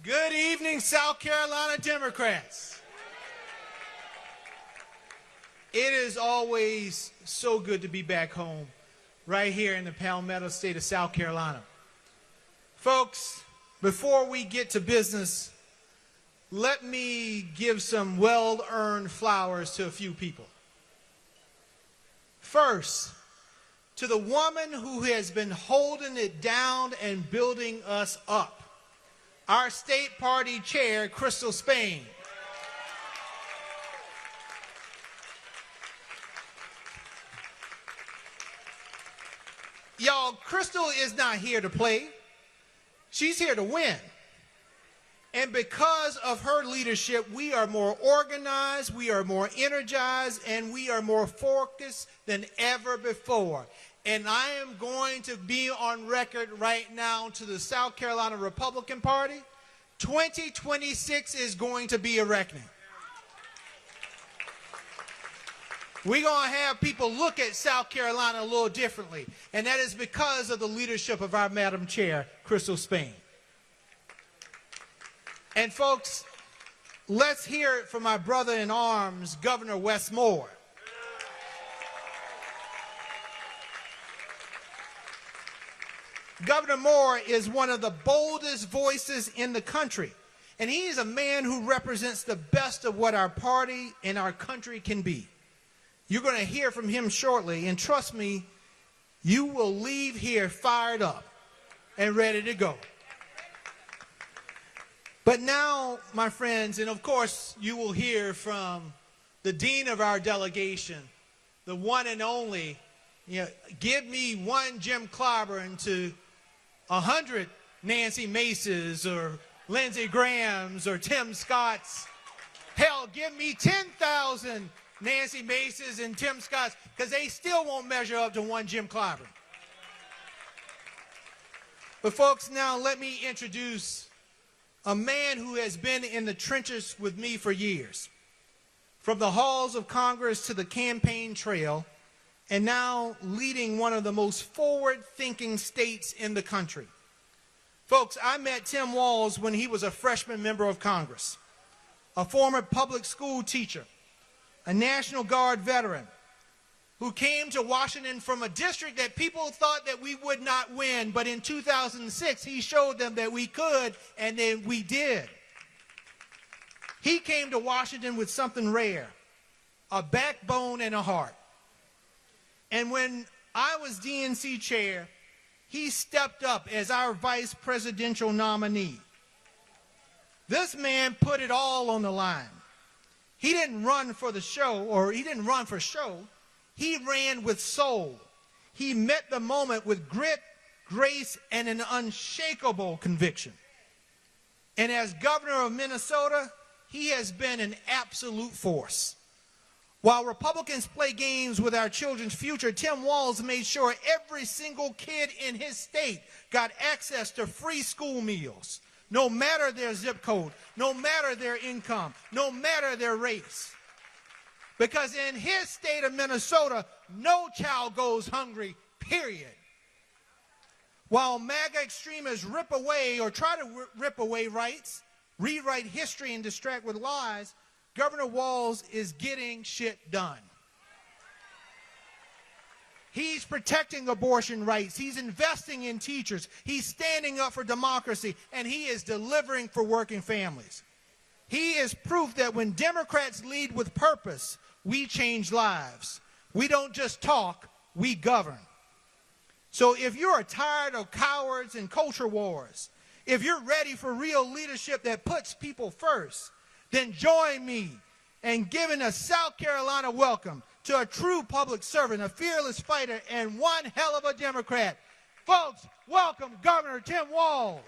Good evening, South Carolina Democrats. It is always so good to be back home, right here in the Palmetto state of South Carolina. Folks, before we get to business, let me give some well-earned flowers to a few people. First, to the woman who has been holding it down and building us up, our state party chair, Crystal Spain. Y'all, Crystal is not here to play. She's here to win. And because of her leadership, we are more organized, we are more energized, and we are more focused than ever before. And I am going to be on record right now to the South Carolina Republican Party. 2026 is going to be a reckoning. We're going to have people look at South Carolina a little differently, and that is because of the leadership of our Madam Chair, Crystal Spain. And folks, let's hear it from my brother in arms, Governor Wes Moore. Governor Moore is one of the boldest voices in the country, and he is a man who represents the best of what our party and our country can be. You're going to hear from him shortly, and trust me, you will leave here fired up and ready to go. But now, my friends, and of course, you will hear from the dean of our delegation, the one and only, give me one Jim Clyburn to 100 Nancy Maces or Lindsey Grahams or Tim Scotts. Hell, give me 10,000 Nancy Maces and Tim Scotts, because they still won't measure up to one Jim Clyburn. But folks, now let me introduce a man who has been in the trenches with me for years, from the halls of Congress to the campaign trail, and now leading one of the most forward-thinking states in the country. Folks, I met Tim Walz when he was a freshman member of Congress, a former public school teacher, a National Guard veteran who came to Washington from a district that people thought that we would not win, but in 2006, he showed them that we could, and then we did. He came to Washington with something rare, a backbone and a heart. And when I was DNC chair, he stepped up as our vice presidential nominee. This man put it all on the line. He didn't run for the show, or he didn't run for show. He ran with soul. He met the moment with grit, grace, and an unshakable conviction. And as governor of Minnesota, he has been an absolute force. While Republicans play games with our children's future, Tim Walz made sure every single kid in his state got access to free school meals, no matter their zip code, no matter their income, no matter their race. Because in his state of Minnesota, no child goes hungry, period. While MAGA extremists rip away or try to rip away rights, rewrite history and distract with lies, Governor Walz is getting shit done. He's protecting abortion rights. He's investing in teachers. He's standing up for democracy, and he is delivering for working families. He is proof that when Democrats lead with purpose, we change lives. We don't just talk, we govern. So if you're tired of cowards and culture wars, if you're ready for real leadership that puts people first, then join me in giving a South Carolina welcome to a true public servant, a fearless fighter, and one hell of a Democrat. Folks, welcome Governor Tim Walz.